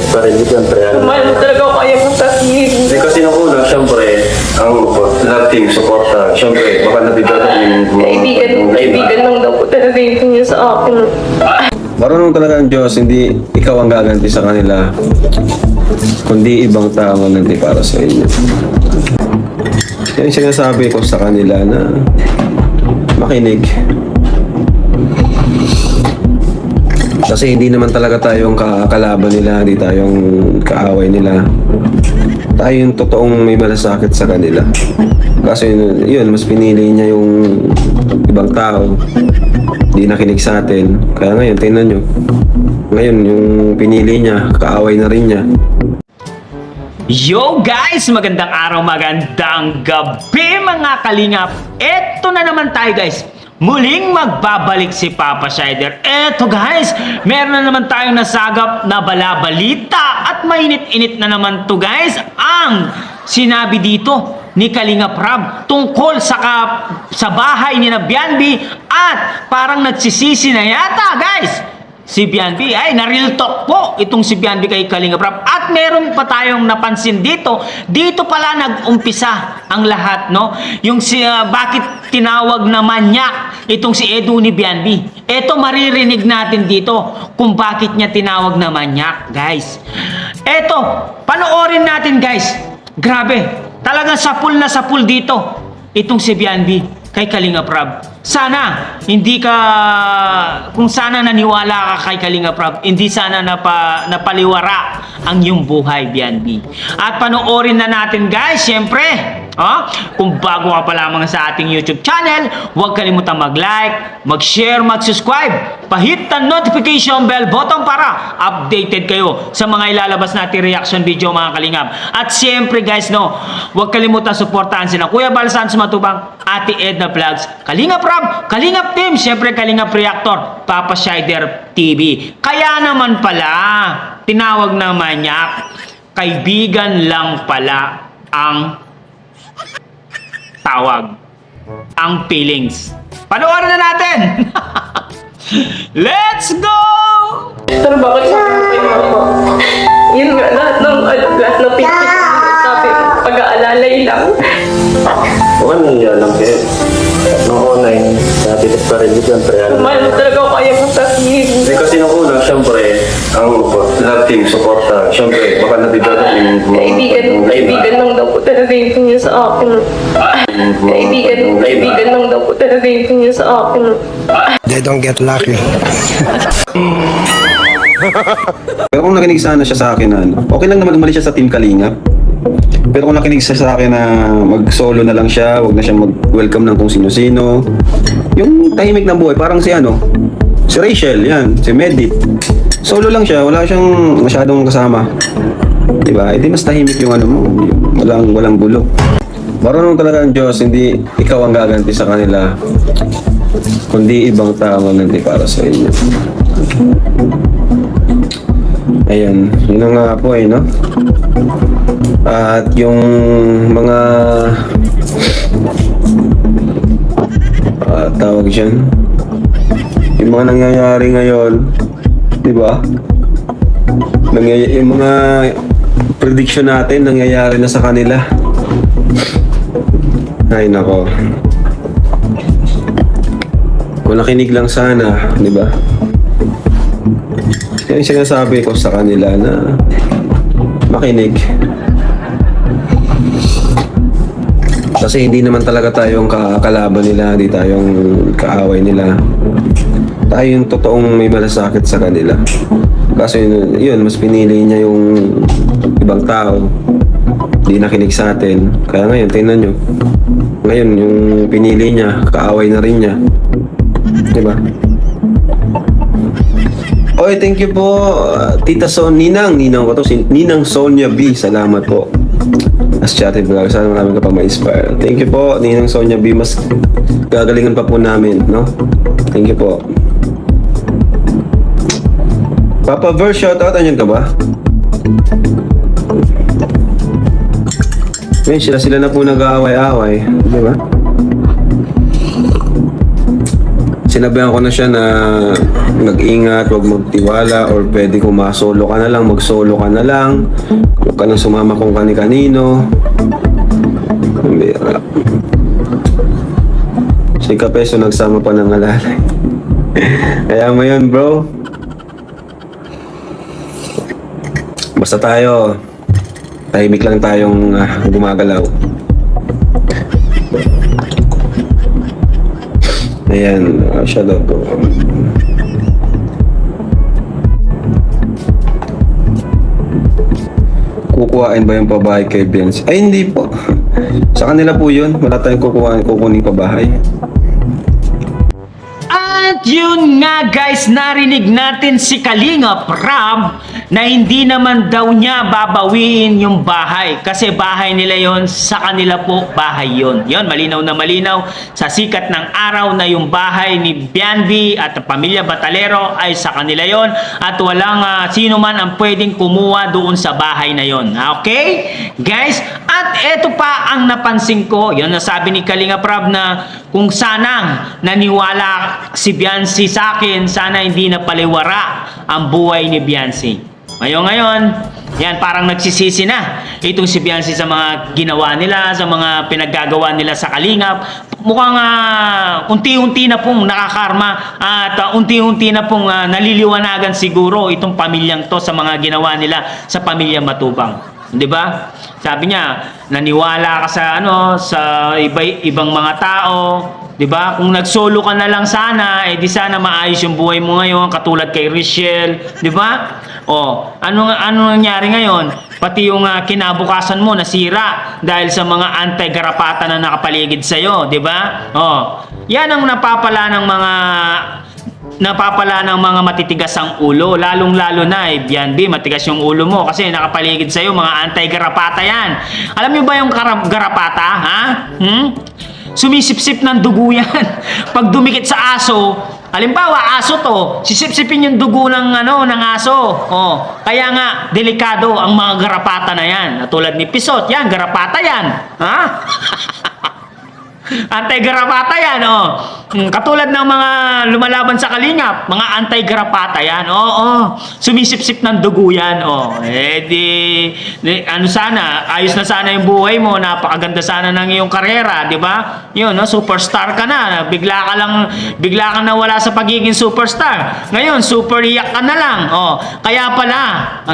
pa rin, siyempre. Mahal mo talaga ako kaya mo sabihin. Hindi kasi nung una, siyempre, ang love team, suporta, siyempre, baka nabigaran yung Kaibigan lang daw po talaga yung niya sa akin. Marunong talaga ang Diyos, hindi ikaw ang gaganti sa kanila, kundi ibang tao ang nanti para sa inyo. Yan yung sinasabi ko sa kanila na makinig. Kasi hindi naman talaga tayong kalaban nila, hindi tayong kaaway nila. Tayo yung totoong may malasakit sa kanila. Kasi yun, mas pinili niya yung ibang tao. Hindi nakinig sa atin. Kaya ngayon, tingnan nyo. Ngayon, yung pinili niya, kaaway na rin niya. Yo guys! Magandang araw, magandang gabi mga kalingap. Eto na naman tayo guys. Muling magbabalik si Papa Shider. Eto guys, meron na naman tayong nasagap na balabalita at mainit-init na naman to guys. Ang sinabi dito ni Kalingap Rab tungkol sa bahay ni na Bianbi at parang nagsisisi na yata guys. Si Bianbi ay na-real talk po itong si Bianbi kay Kalingap Rab. At meron pa tayong napansin dito. Dito pala nag-umpisa ang lahat, no? Yung bakit tinawag na manyak itong si Edu ni Bianbi. Ito maririnig natin dito kung bakit niya tinawag na manyak, guys. Ito, panoorin natin, guys. Grabe, talagang sapul na sapul dito itong si Bianbi kay Kalingap Rab. Sana hindi ka, kung sana naniwala ka kay Kalingap Rab, hindi sana napaliwara ang iyong buhay, Bianbi. At panoorin na natin guys, syempre. Kung bago ka pa lamang sa ating YouTube channel, huwag kalimutang mag-like, mag-share, mag-subscribe, pahit ang notification bell button para updated kayo sa mga ilalabas natin reaction video mga kalingap. At syempre guys, no, huwag kalimutan suportahan sila Kuya Bal Santos Matubang, Ate Edna Vlogs, Kalingap Rab, Kalingap Team, syempre Kalingap Reactor, Papa Shider TV. Kaya naman pala, tinawag na manyak, kaibigan lang pala ang tawag, ang feelings. Panoorin na natin. Let's go! Pero bakit sa kay mama? Yun nga, lahat ng picture sabi mo, pag-aalalay lang. Oo, nangyayari lang kayo. Nung una, nabigat pa rin, siyempre. Mahal mo talaga ako kaya mo sabihin. Hindi kasi nung una, siyempre, ang love team, suporta, siyempre, baka nabigaran yung Kaibigan lang daw po talaga yung niya sa akin. Kaibigan lang daw po talaga yung niya sa akin. They don't get lucky. Pero kung nakinig sana siya sa akin na okay lang naman umalis siya sa Team Kalingap. Pero kung nakinig siya sa akin na mag-solo na lang siya, wag na siya mag-welcome ng kung sino-sino. Yung tahimik na buhay, parang si si Rachel, yan, si Medit. Solo lang siya, wala siyang masyadong kasama. Diba? Hindi mas tahimik yung mo, yung walang gulo. Marunong talaga ang Diyos, hindi ikaw ang gaganti sa kanila, kundi ibang tao ang nanti para sa inyo. Ayun, yun na nga po no? At yung mga tawag dyan, yung mga nangyayari ngayon, di ba? Yung mga prediction natin nangyayari na sa kanila. Ay nako, kung nakinig lang sana, di ba? Yan yung sinasabi ko sa kanila na makinig. Kasi hindi naman talaga tayong kalaban nila, hindi tayong kaaway nila. Tayo yung totoong may malasakit sa kanila. Kasi yun, mas pinili niya yung ibang tao. Hindi nakinig sa atin. Kaya ngayon, tingnan nyo. Ngayon, yung pinili niya, kaaway na rin niya. Diba? Oy, thank you po, Tita Ninang ko to, Ninang Sonia B. Salamat po. As chatted vlog, sana marami ka pa ma-inspire. Thank you po, Ninang Sonia B. Mas gagalingan pa po namin, no? Thank you po. Papa Ver, shoutout, andyan ka ba? Ngayon, sila na po nag-aaway-aaway, di ba? Sinabihan ko na siya na mag-ingat, huwag magtiwala, or pwede kung masolo ka na lang, mag-solo ka na lang. Huwag ka nang sumama kung kani-kanino. Si Kapeso nagsama pa ng alalay. Kaya mo yun, bro. Basta tayo, tahimik lang tayong gumagalaw. Ayan, siya daw to. Kukuhain ba yung pabahay kay Benz? Ay, hindi po. Sa kanila po yun. Wala tayong kukuning pabahay. At yun nga guys, narinig natin si Kalinga Prab na hindi naman daw niya babawiin yung bahay kasi bahay nila yon, sa kanila po bahay yon. Yon, malinaw na malinaw sa sikat ng araw na yung bahay ni Bianbi at pamilya Batalero ay sa kanila yon at walang sino man ang pwedeng kumuha doon sa bahay na yon. Okay? Guys, at eto pa ang napansin ko, yon nasabi ni Kalinga Prab na kung sanang naniwala si Biancy sa akin, sana hindi na paliwara ang buhay ni Biancy. Ngayon, yan parang nagsisisi na itong si Biancy sa mga ginawa nila, sa mga pinaggagawa nila sa Kalingap. Mukhang unti-unti na pong nakakarma at unti-unti na pong naliliwanagan siguro itong pamilyang to sa mga ginawa nila sa pamilya Matubang. 'Di ba? Sabi niya, naniwala ka sa sa ibang mga tao, 'di ba? Kung nagsolo ka na lang sana, di sana maayos yung buhay mo ngayon katulad kay Richelle, 'di ba? Oh, ano nangyari ngayon? Pati yung kinabukasan mo nasira dahil sa mga anti-garapata na nakapaligid sa iyo, 'di ba? Oh, 'yan ang napapala ng mga matitigas ang ulo, lalong-lalo na Bianbi, matigas yung ulo mo kasi nakapaligid sa iyo mga anti-garapata yan. Alam niyo ba yung garapata, ha? Sumisipsip ng dugo yan. Pag dumikit sa aso, halimbawa aso to, sisipsipin yung dugo ng aso. Oh, kaya nga delikado ang mga garapata na yan. Tulad ni Pisot, yan garapata yan. Ha? Anti-garapata yan, oh. Katulad ng mga lumalaban sa Kalingap, mga anti-garapata yan, sumisipsip ng dugo yan, sana, ayos na sana yung buhay mo, napakaganda sana ng iyong karera, di ba? Yun, superstar ka na, bigla ka na wala sa pagiging superstar. Ngayon, super iyak ka na lang, Kaya pala,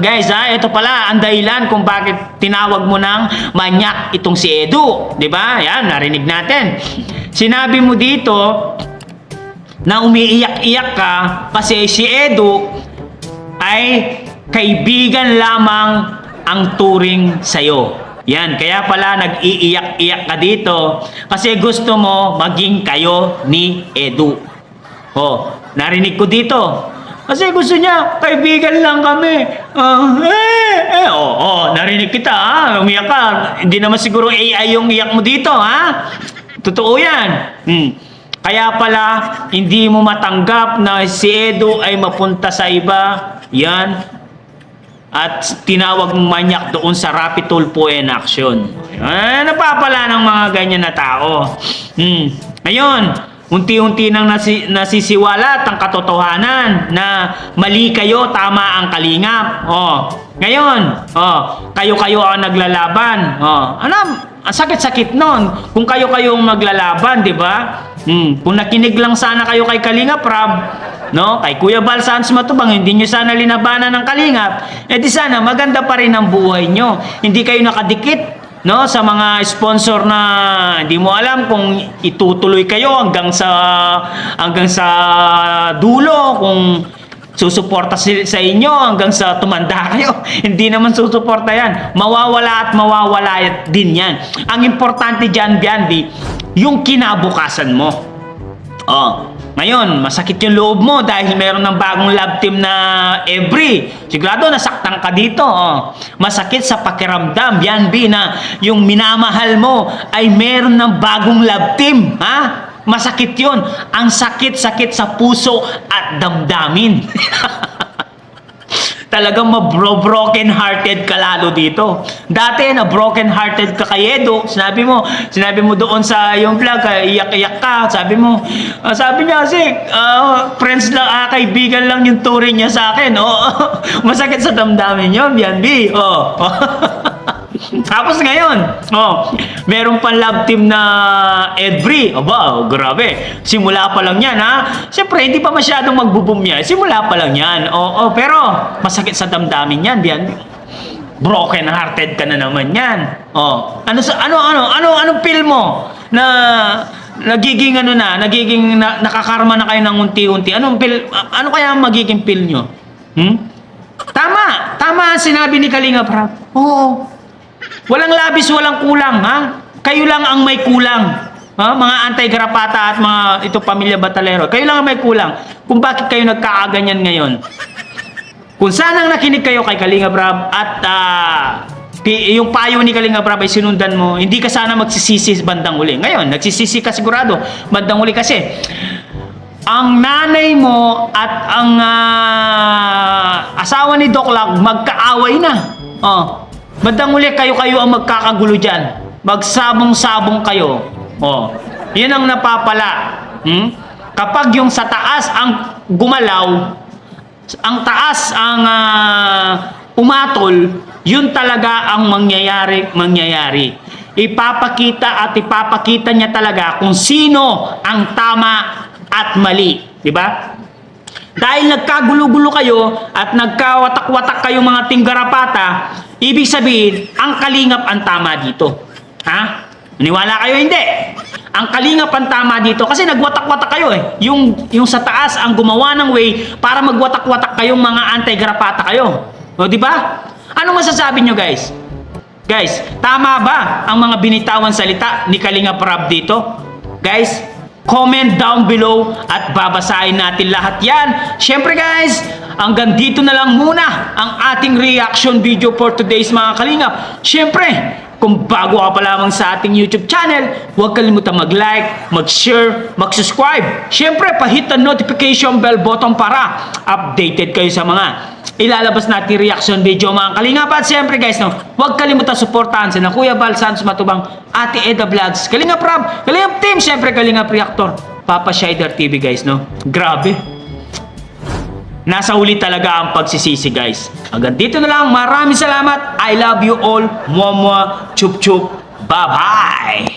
guys, ito pala ang dahilan kung bakit tinawag mo ng manyak itong si Edu, di ba? Yan, narinig natin. Sinabi mo dito na umiiyak-iyak ka kasi si Edu ay kaibigan lamang ang turing sa'yo. Yan, kaya pala nag-iiyak-iyak ka dito kasi gusto mo maging kayo ni Edu. Narinig ko dito. Kasi gusto niya, kaibigan lang kami. Narinig kita, umiyak ka. Hindi naman siguro AI yung iyak mo dito, ha? Totoo yan. Kaya pala, hindi mo matanggap na si Edu ay mapunta sa iba. Yan. At tinawag mong manyak doon sa Rapid Tulfo in Action. Napapala ng mga ganyan na tao. Ngayon, unti-unti nang nasisiwalat ang katotohanan na mali kayo, tama ang Kalingap. Ngayon, kayo-kayo ang naglalaban. Ang sakit-sakit nun. Kung kayo-kayo ang maglalaban, di ba? Kung nakinig lang sana kayo kay Kalinga Prab, kay Kuya Bal Sans Matubang, hindi nyo sana linabanan ng Kalingap, di sana maganda pa rin ang buhay nyo. Hindi kayo nakadikit sa mga sponsor na hindi mo alam kung itutuloy kayo hanggang sa dulo, kung susuporta sa inyo hanggang sa tumanda kayo. Hindi naman susuporta yan. Mawawala at mawawala din yan. Ang importante dyan, Bianbi, yung kinabukasan mo. Ngayon, masakit yung loob mo dahil meron ng bagong love team na Every. Sigurado, nasaktan ka dito. Masakit sa pakiramdam, Bianbi, na yung minamahal mo ay meron ng bagong love team. Ha? Masakit yun. Ang sakit-sakit sa puso at damdamin. talagang broken hearted ka lalo dito. Dati na broken hearted ka kay Edo, sinabi mo doon sa yung vlog, iyak-iyak ka, sabi niya kasi friends lang, kaibigan lang yung turing niya sa akin. Masakit sa damdamin yun, Bianbi. Tapos ngayon, meron pang love team na Edbri. Aba, grabe. Simula pa lang yan, ha? Siyempre, hindi pa masyadong magbo-boom yan. Simula pa lang yan. Pero masakit sa damdamin yan, Bian. Broken hearted ka na naman yan. Anong feel mo na nagiging nakakarma na kayo ng unti-unti? Ano kaya ang magiging feel nyo? Tama sinabi ni Kalinga Prab. Walang labis, walang kulang, ha? Kayo lang ang may kulang. Ha? Mga anti-garapata at mga pamilya Batalero. Kayo lang ang may kulang. Kung bakit kayo nagkaaganyan ngayon. Kung sanang nakinig kayo kay Kalinga Prab at yung payo ni Kalinga Prab ay sinundan mo, hindi ka sana magsisisi bandang uli. Ngayon, nagsisisi ka sigurado bandang uli kasi ang nanay mo at ang asawa ni Doc Lag magkaaway na. Bandang uli kayo ang magkakagulo dyan. Magsabong-sabong kayo. Yan ang napapala. Kapag yung sa taas ang gumalaw, ang taas ang umatol, yun talaga ang mangyayari. Ipapakita niya talaga kung sino ang tama at mali. Diba? Dahil nagkagulo-gulo kayo at nagkawatak-watak kayo mga tinggarapata, ibig sabihin, ang Kalingap ang tama dito. Ha? Maniwala kayo hindi? Ang Kalingap ang tama dito kasi nagwatak-watak kayo eh. Yung sa taas ang gumawa ng way para magwatak-watak kayong mga anti-garapata kayo. Di ba? Ano masasabi nyo guys? Guys, tama ba ang mga binitawan salita ni Kalinga Prab dito? Guys, comment down below at babasahin natin lahat yan. Syempre guys, hanggang dito na lang muna ang ating reaction video for today's mga Kalingap. Syempre, kung bago ka pa lamang sa ating YouTube channel, huwag kalimutan mag-like, mag-share, mag-subscribe. Syempre, pa-hit ang notification bell button para updated kayo sa mga ilalabas natin reaction video mga Kalingap. At syempre guys, huwag kalimutan suportahan sila Kuya Val Santos Matubang, Ate Eda Vlogs, Kalinga Prab, Kalingap Team, syempre Kalingap Reactor, Papa Shider TV guys, grabe. Nasa huli talaga ang pagsisisi guys. Hanggang dito na lang, maraming salamat. I love you all. Mwah mwah, chup chup. Bye bye.